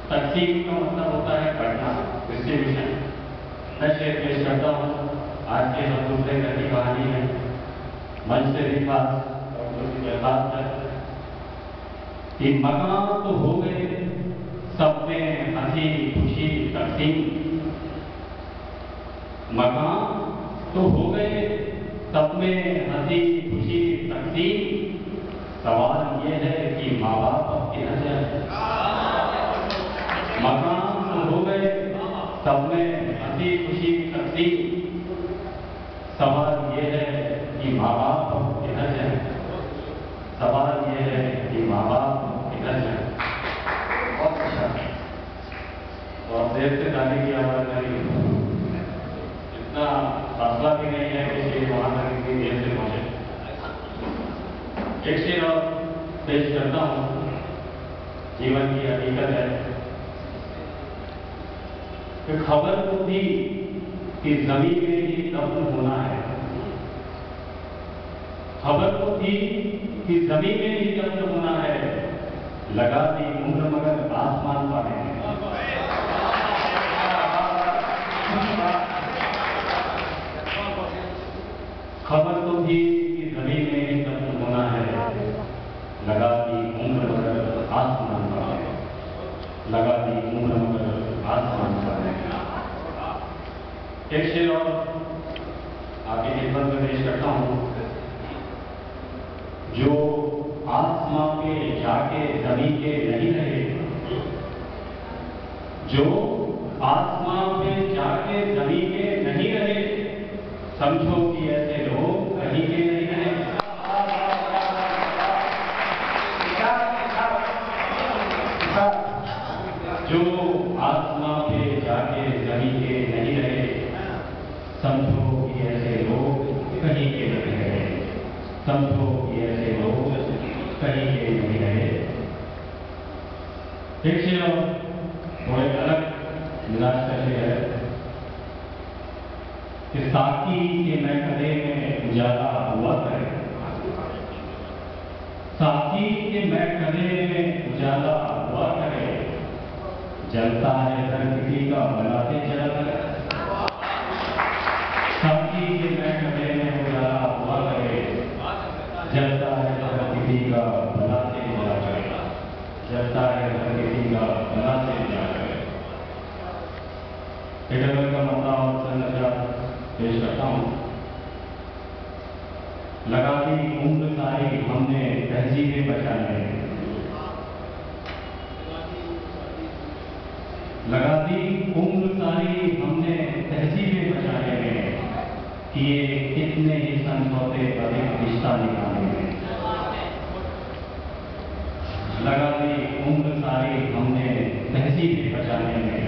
तकसीम का मतलब होता है पढ़ना, डिस्ट्रीब्यूशन। मैं शेर पेश करता हूँ। आज के हम दूसरे घर की कहानी है, मंच से भी खास और दूसरी के खास तक कि मकान तो हो गए सब में हंसी खुशी तकसीम। मकान तो हो गए सब में हंसी खुशी तकसीम। सवाल ये है कि माँ बाप अब किधर जाए। मकान तो हो गए सब में हंसी खुशी तकसीम। सवाल ये है कि माँ बाप अब किधर जाए। सवाल ये है कि माँ बाप अब किधर जाए। बहुत अच्छा, और देर से गाने की आवाज नहीं, इतना फासला भी नहीं है कि शेर वहां तक इतनी देर से पहुंचे। एक शेर और पेश करता हूं, जीवन की हकीकत है कि खबर तो थी कि जमीन में ही दफन होना है। खबर तो थी कि जमीन में ही दफन होना है। लगा दी उम्र मगर आसमान पाने हैं। खबर तो थी कि जमीन में ही दफन होना है। लगा दी उम्र मगर आसमान पाने। लगा दी उम्र मगर आसमान पाने। एक शेर और आपकी खिदमत में पेश करता हूं। जो आसमां पे जाके जमीन के नहीं रहे। जो आसमां पे जाके जमीन के नहीं रहे। समझो कि ऐसे लोग कहीं के नहीं रहे। जो आसमां पे जाके जमीन के नहीं रहे। समझो कि ऐसे लोग कहीं के नहीं रहे। समझो कि ऐसे लोग कहीं के नहीं रहे। एक शेर और थोड़े अलग मिजाज का शेर है कि साकी के महकदे में उजाला हुआ करे। साकी के महकदे में उजाला हुआ करे। जलता है घर किसी का बनाते जला करे। साकी के महकदे में उजाला हुआ करे। जलता है घर किसी का बनाते जला करे। जलता है घर किसी का बनाते जला करे। एक अगर का मसला और संरचना पेश करता हूं। लगा दी उम्र सारी हमने तहजीबें बचाने में। लगा दी उम्र सारी हमने तहजीबें बचाने में। किए कितने ही समझौते अधिक रिश्ता निभाने में। लगा दी उम्र सारी हमने तहजीबें बचाने में।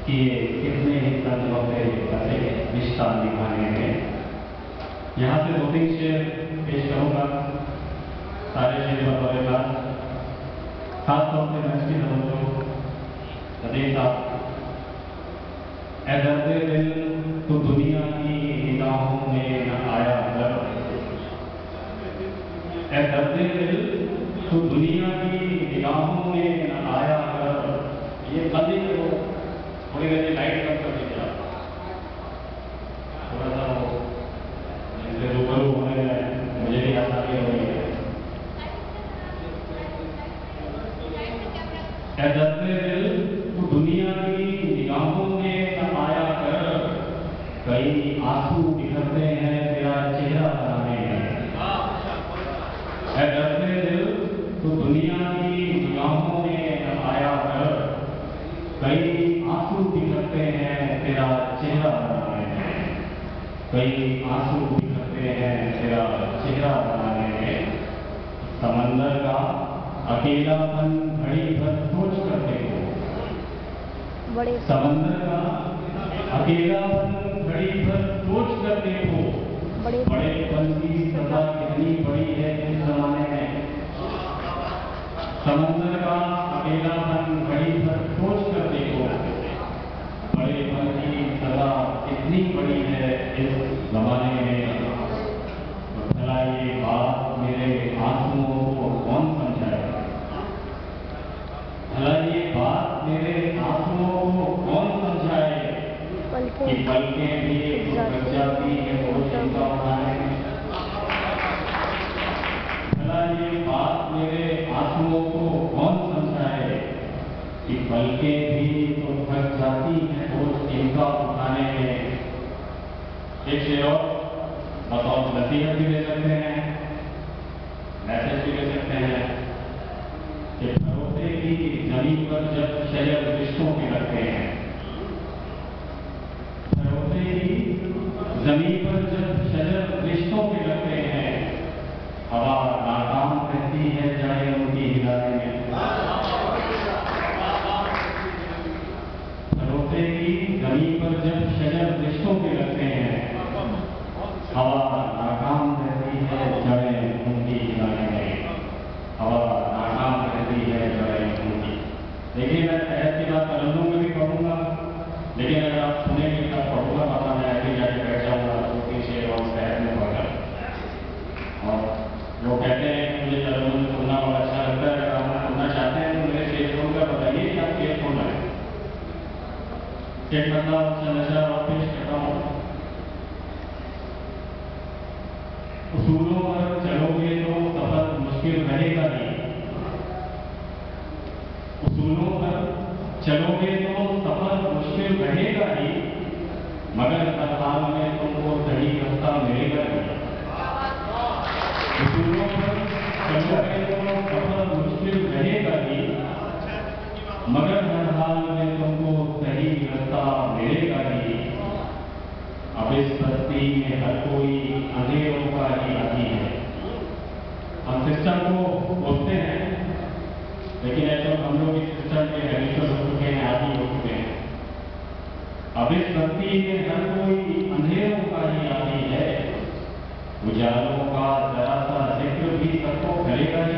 किए कितने ही समझौते अधिक रिश्ता निभाने में। यहाँ से 2-3 शेर पेश करूंगा। सारे शेर बतौर बात खासतौर से मैं इसकी तवज्जो सदैव साहब। ऐ दर्द दिल तो दुनिया की निगाहों में न आया कर। ऐ दर्द दिल तो दुनिया की निगाहों में न आया कर। ये बंदी को थोड़ी देर लाइट कम कर दीजिए आप, थोड़ा सा वो इनसे रूबरू होने में मुझे भी आसानी हो रही है। ऐ दर्द दिल तो दुनिया की निगाहों में न आया कर। कई आंसू बिखरते हैं तेरा चेहरा बनाने में। ऐ दर्द दिल तो दुनिया की निगाहों में न आया कर। कई आंसू बिखरते हैं तेरा चेहरा बनाने में। कई आंसू बिखरते हैं तेरा चेहरा बनाने में। समंदर का अकेलापन घड़ी भर सोच कर देखो। समंदर का अकेलापन घड़ी भर सोच कर देखो। बड़ेपन की सजा कितनी बड़ी है इस जमाने में। समंदर का अकेलापन घड़ी भर सोच कर देखो। बड़ेपन की सजा कितनी बड़ी है इस जमाने में। भला ये बात मेरे आंसुओं को कौन समझाए। भला ये बात मेरे आंसुओं को कौन समझाए कि पलकें भी थक जाती है वो चिंता उठाने में। भला ये बात मेरे आंसुओं को कौन समझाए कि पलकें भी तो थक जाती है वो चिंता उठाने में। एक शेर और बताओ, नसीहत भी ले सकते हैं, मैसेज भी ले सकते हैं कि भरोसे की जमीन पर जब शजर रिश्तों के लगते हैं, भरोसे की जमीन पर जब शजर रिश्तों के लगते हैं, हवा नाकाम रहती है जाए उनकी हिलाने में। भरोसे की जमीन पर जब शजर रिश्तों के लगते हैं, हवा नाकाम रहती है जड़ें उनकी हिलाने में। हवा नाकाम रहती है जड़ें उनकी। देखिए, मैं शहर की बात लफ्जों में भी पढ़ूंगा, लेकिन अगर आप सुनेंगे तब पढ़ूंगा, पता मैं ऐसे जाके बैठ जाऊंगा तो तीन शेर और शहर में पढ़कर। और लोग कहते हैं कि मुझे लफ्जों में सुनना बड़ा अच्छा लगता है, अगर आप सुनना चाहते हैं तो मेरे शेर सुनकर बताइए कि आप शेर सुन रहे हैं। एक मतलब समझा और पेश करता हूँ। उसूलों पर चलोगे तो सफर मुश्किल रहेगा ही। उसूलों पर चलोगे तो सफर मुश्किल रहेगा ही, मगर हर हाल में तुमको सही रास्ता मिलेगा ही। उसूलों पर चलोगे तो सफर मुश्किल रहेगा ही, मगर हर हाल में तुमको सही रास्ता मिलेगा ही। अब इस बस्ती में हर कोई अंधेरों का ही आदी है। हम सिस्टम को बोलते हैं, लेकिन ऐसा हम लोग इस सिस्टम के हैबिचुअल हो चुके हैं, आदी हो चुके हैं। अब इस बस्ती में हर कोई अंधेरों का ही आदी है। उजालों का जरा सा जिक्र भी सबको करेगा ही।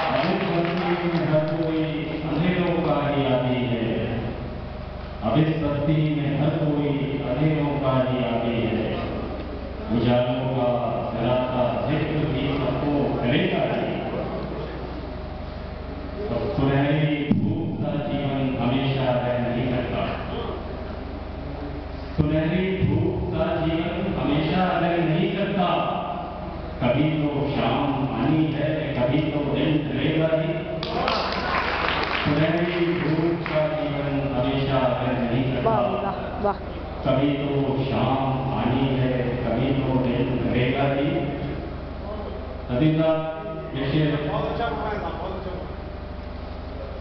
अब इस बस्ती में हर कोई अंधेरों का ही आदी है। अब इस बस्ती में हर कोई अंधेरों का ही आदी है। उजालों का जरा सा जिक्र भी सबको करेगा ही। तो सुनहरी धूप का जीवन हमेशा रह नहीं सकता। सुनहरी धूप का जीवन हमेशा रह नहीं सकता। कभी तो शाम आनी है, कभी तो दिन ढलेगा ही। सुनहरी धूप का जीवन हमेशा रह नहीं सकता। कभी तो शाम आनी है, कभी तो दिन ढलेगा ही।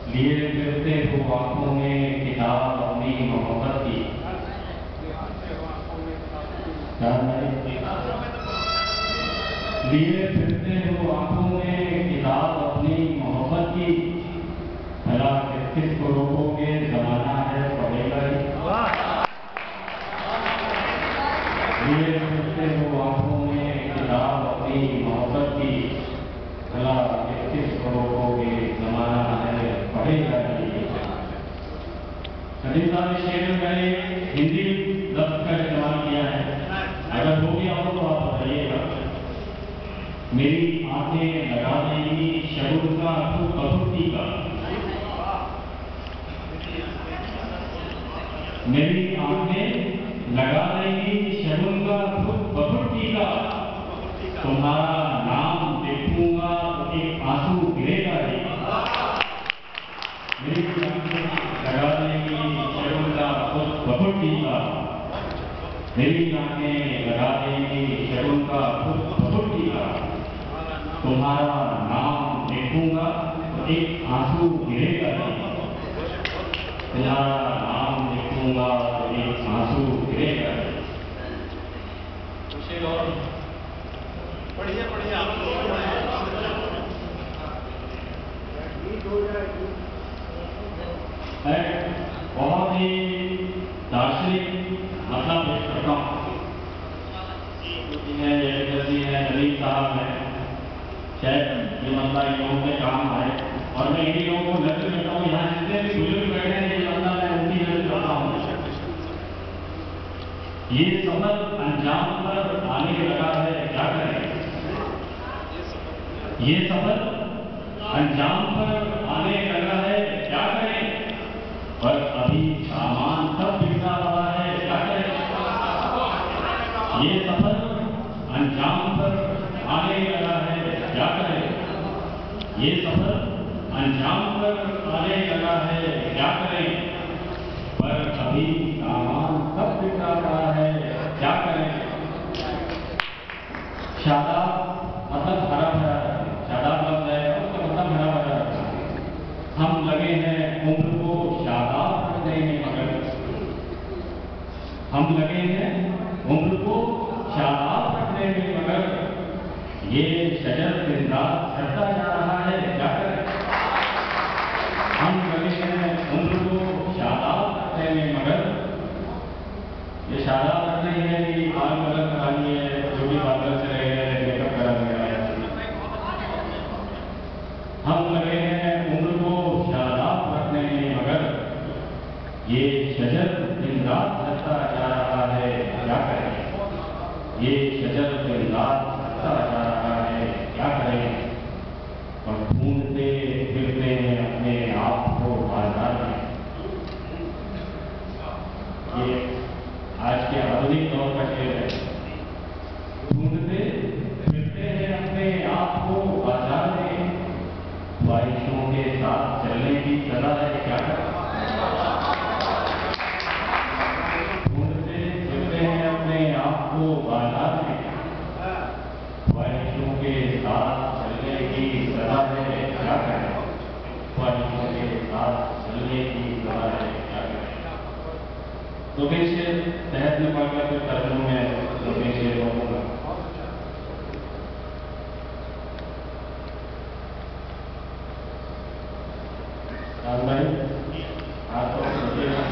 लिए फिरते हो आंखों में किताब अपनी मोहब्बत की। लिए फिरते हो आंखों में किताब अपनी मोहब्बत की। भला किसको रोकोगे, जमाना है पढ़ेगा ही। लिए फिरते हो आंखों में किताब अपनी मोहब्बत की। भला किसको रोकोगे, जमाना है पढ़ेगा ही। नदीम साहब इस शेर में मैंने हिंदी लफ्ज का इस्तेमाल किया है, अगर हो गया हो तो आप बताइएगा। मेरी आंखें लगा देंगी शगुन का बसुर्ती का। मेरी आंखें लगा देंगी शगुन का बसुर्ती का। तुम्हारा नाम देखूंगा तो एक आंसू गिरेगा ही। मेरी आंखें लगा देंगी शगुन का बसुर्ती का। मेरी आंखें लगा देंगी शगुन का बसुर्ती का। तुम्हारा नाम देखूंगा तो एक आंसू गिरेगा ही। तुम्हारा नाम देखूंगा तो एक आंसू गिरेगा ही। बढ़िया बढ़िया बहुत ही दार्शनिक मतलब पेश करता हूँ। नदीम साहब है, शायद ये मसला इन लोगों के काम आए, और मैं इन्हीं लोगों को नजर करता हूँ। यहाँ जितने भी बुजुर्ग बैठे हैं, ये मसला मैं उनकी नजर करता हूँ। ये सफर अंजाम पर आने लगा है, क्या करें। ये सफर अंजाम पर आने लगा है, ये सफर अंजाम पर आने लगा है, क्या करें, पर अभी सामान कब बिखरा रहा है, क्या करें। शादाब मतलब हरा भरा, शादाब लफ्ज़ है उसका मतलब हरा भरा। हम लगे हैं उम्र को शादाब रखने में, मगर हम लगे हैं उम्र को शादाब रखने में, मगर ये शजर दिन रात झड़ता जा रहा है, क्या करें। हम लगे हैं उम्र को शादाब रखने में, मगर ये शादाब रखना ही है कि बाल कलर करानी है, जो भी पार्लर से रहे हैं, मेकअप करा गया है। हम लगे हैं उम्र को शादाब रखने में, मगर ये शजर दिन रात झड़ता जा रहा है, क्या करें। ये शजर दिन रात झड़ता जा रहा है, क्या करें। और ढूंढते फिरते हैं अपने आप को बाजार में। ये आज के आधुनिक दौर का शेर है। ढूंढते फिरते हैं अपने आप को बाजार में, ख्वाहिशों के साथ चलने की सलाह है, क्या करें। ढूंढते फिरते हैं अपने आप को बाजार में, ख्वाहिशों के साथ चलने की सलाह है, क्या करें। ख्वाहिशों के साथ चलने की सलाह है, क्या करें। दो तीन शेर तहत में पढ़कर फिर तर्जुमे में दो तीन शेर पढ़ूंगा। भाई आप तो सोचिएगा,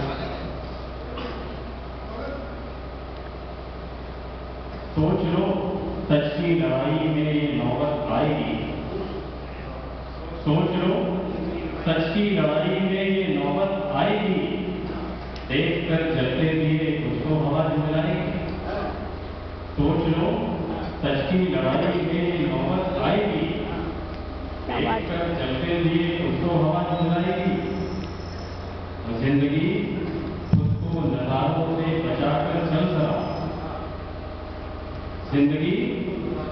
सोच लो सच की लड़ाई में ये नौबत आएगी। सोच लो सच की लड़ाई में ये नौबत आएगी, देख कर जलते दिए उसको हवा झुलाएगी। सोच लो सच की लड़ाई में ये नौबत आएगी, देख कर जलते दिए उसको हवा झुलाएगी। और जिंदगी खुद को नज़ारों से बचाकर चल जरा, जिंदगी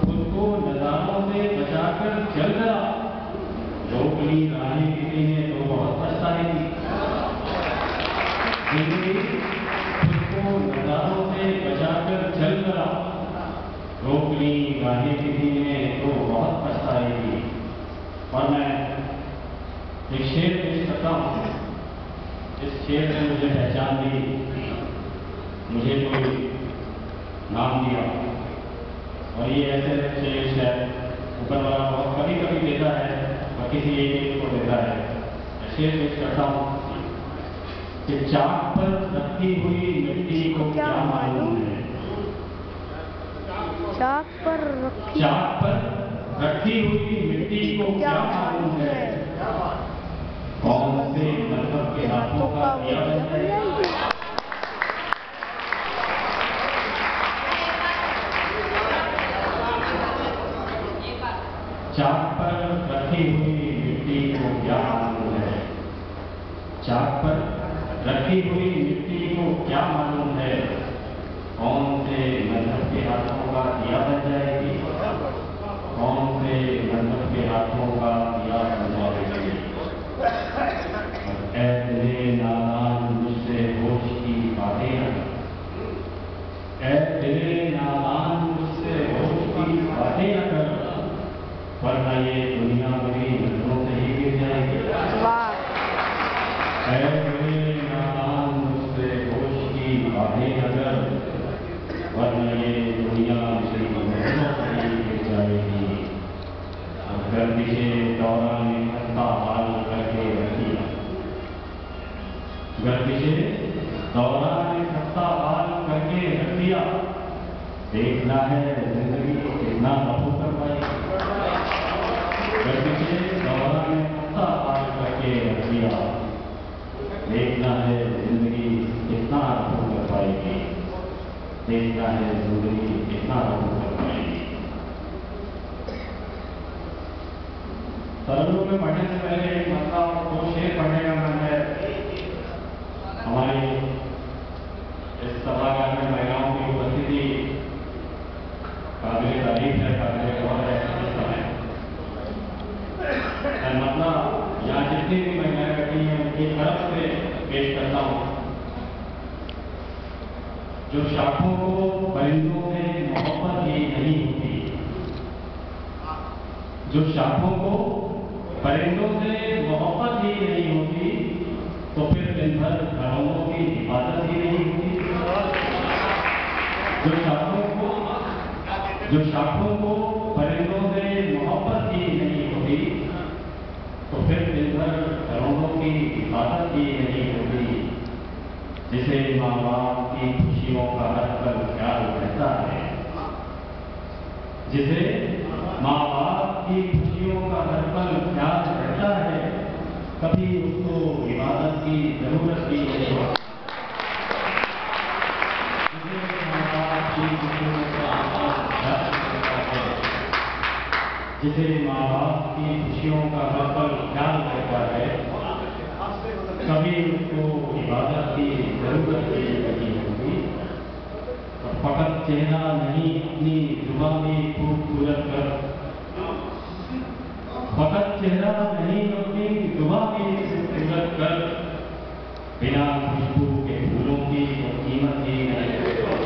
खुद को नज़ारों से बचाकर चल जरा, रोक ली राहें किसी ने तो बहुत पछताएगी। जिंदगी खुद को नज़ारों से बचाकर चल जरा, रोक ली राहें किसी ने तो बहुत पछताएगी। और मैं एक शेर पेश करता हूँ। इस शेर ने मुझे पहचान दी, मुझे कोई नाम दिया, और ये ऐसे शेर शायद ऊपर वाला बहुत कभी कभी देता है और किसी एक को देता है। शेर पेश करता हूँ कि चाक पर रखी हुई मिट्टी को क्या मालूम है। चाक पर रखी हुई मिट्टी को क्या मालूम है, कौन से मजहब के हाथों का दिया है। चाक पर रखी हुई मिट्टी को क्या मालूम है, चाक पर रखी हुई मिट्टी को क्या मालूम है, कौन से मजहब के हाथों का दिया बन जाएगी, कौन से मजहब के हाथों का दिया बन जाएगी। ऐ दिले नादान मुझसे होश की बातें न कर, ऐ दिले नादान मुझसे होश की बातें न कर, वरना ये दुनिया मेरी नजरों से ही गिर जाएगी। ऐ दिले नादान मुझसे होश की बातें न कर, वरना ये दुनिया मेरी नजरों से ही गिर जाएगी। गर्दिशे दौरान खस्ता हाल करके रखिया, गर्दिशे दौरान खस्ता हाल करके रखिया, देखना है जिंदगी कितना रफू कर पाएगी। गर्दिशे दौरान खस्ता हाल करके रखिया, देखना है जिंदगी कितना रफू कर पाएगी, देखना है जिंदगी कितना रफू कर पाएगी। तरन्नुम में पढ़ने से पहले एक मसला और दो शेर पढ़ने का मन है। हमारी इस सभागार में महिलाओं की उपस्थिति काबिल तारीफ है, काबिल गौर है। इस समय मतलब यहाँ जितनी भी महिलाएं बैठी हैं उनकी तरफ से पेश करता हूँ। जो शाखों को परिंदों से मोहब्बत ही नहीं होती, जो शाखों को परिंदों से मोहब्बत ही नहीं होती, तो फिर दिन भर घरों की हिफाजत ही नहीं होती। जो शाखों को परिंदों से मोहब्बत ही नहीं होती, तो फिर दिन भर घरों की हिफाजत ही नहीं होती। जिसे माँ बाप की खुशियों का हर पल ख्याल रहता है, जिसे माँ बाप की खुशियों का हर पल ख्याल रहता है, कभी उसको इबादत की जरूरत ही नहीं होती। जिसे माँ बाप की खुशियों का हर पल ख्याल रहता है, कभी उसको इबादत की जरूरत ही नहीं होगी। और फकत चेहरा नहीं, अपनी जुबान भी खूबसूरत कर, फकत चेहरा नहीं, अपनी जुबान भी खूबसूरत कर, बिना खुशबू के फूलों की कीमत ही नहीं होगी।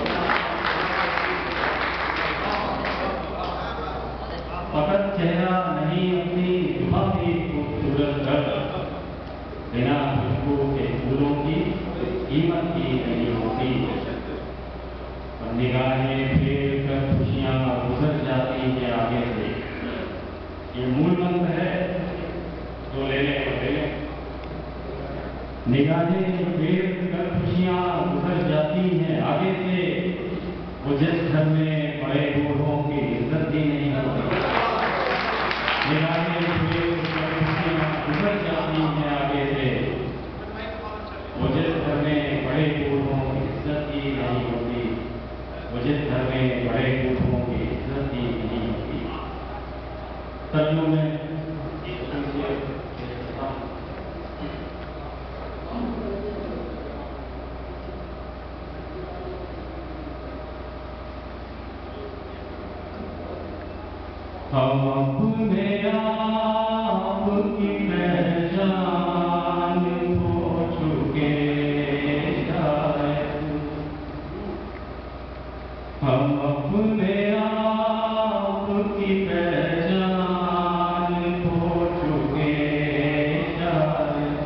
फकत चेहरा नहीं, अपनी जुबान भी खूबसूरत कर, बिना खुशबू के फूलों की कीमत ही नहीं होती। और निगाहें फेर कर खुशियां गुजर जाती हैं आगे से। ये मूल मंत्र है, जो लेने को ले लें। निगाहें फेर कर खुशियां गुजर जाती हैं आगे से, वो जिस घर में बड़े बूढ़ों की इज्जत ही नहीं होती। निगाहें फेर कर खुशियां गुजर जाती हैं आगे से, वो जिस घर में बड़े बूढ़ों की इज्जत ही नहीं होती, वो जिस घर में बड़े बूढ़ों की इज्जत ही नहीं होती। तर्जुमे में हम अपने आप की पहचान खो चुके शायद, हम अपने आप की पहचान खो चुके शायद,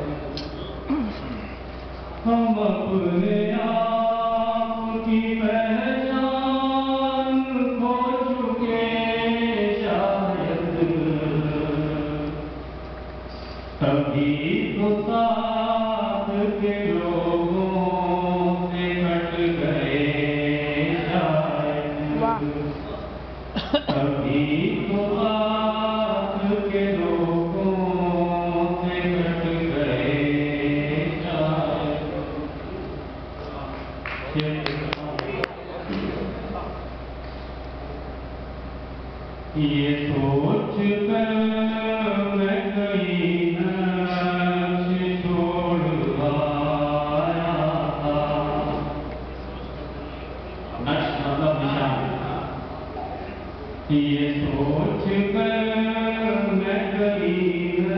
हम अपने आप की पहचान खो चुके तभी तो साथ के लोगों से कट गए शायद, तभी तो साथ के लोगों से कट गए शायद। ये सोच कर मैं कहीं ये सोच कर मैं करीब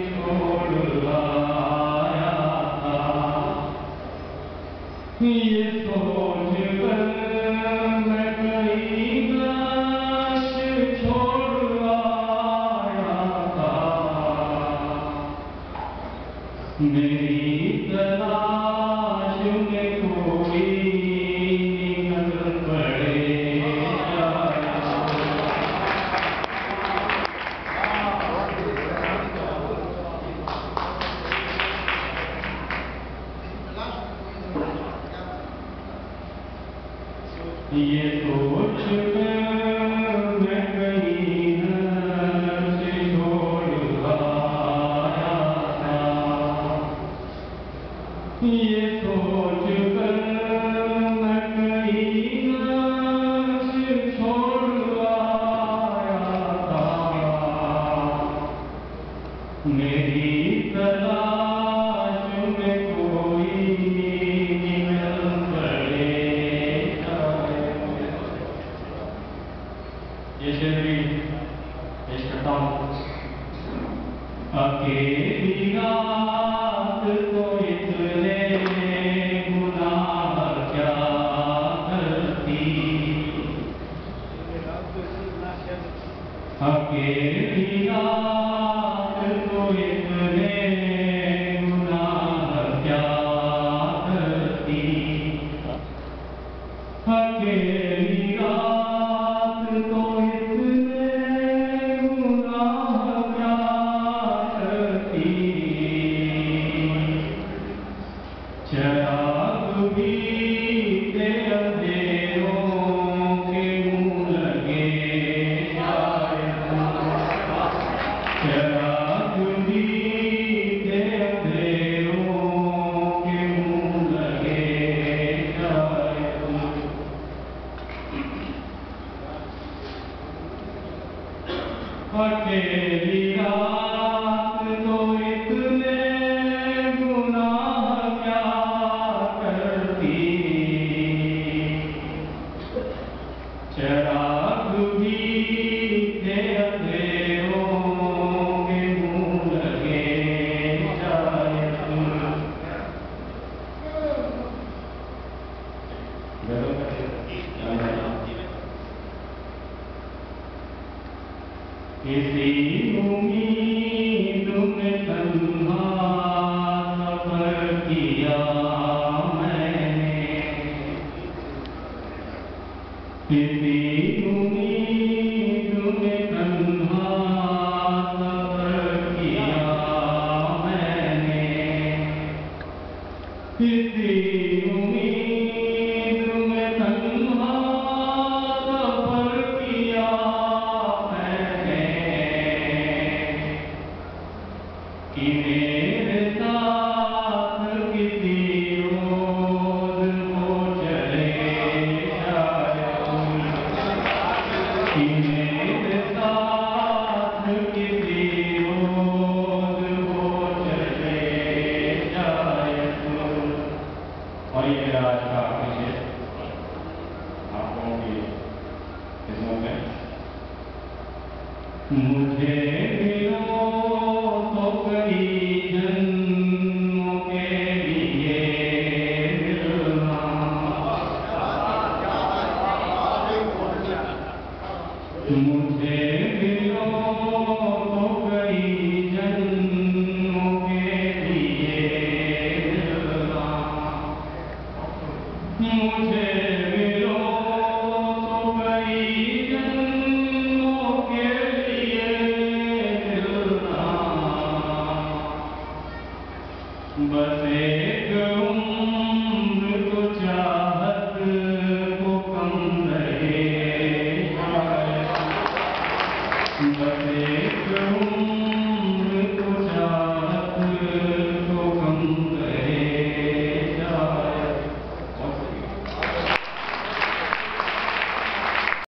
छोड़ आया था, ये सोच कर मैं करीब छोड़ आया था, मेरी तलाश में कोई निकल पड़े। ये सोच कर मैं कहीं से छोड़ आया था, ये सोच कर मैं कहीं से छोड़ आया था, मेरी तलाश में कोई निकल पड़े। ये शेर भी पेश करता हूँ। अकेली रात को इतने गुनाह क्या करती, अकेली रात को इतने गुनाह क्या करती, अकेली रात को इतने गुनाह क्या करती, चिराग भी तेरे अंधेरों के मुँह लगे शायद, चिराग भी तेरे अंधेरों के मुँह लगे शायद, अकेली रात को इतने गुनाह क्या करती, चिराग भी तेरे अंधेरों के मुँह लगे शायद। किसी उम्मीद में तन्हा सफर किया मैंने, किसी उम्मीद में तन्हा सफर किया मैंने, किसी उम्मीद में तन्हा सफर किया मैंने, कि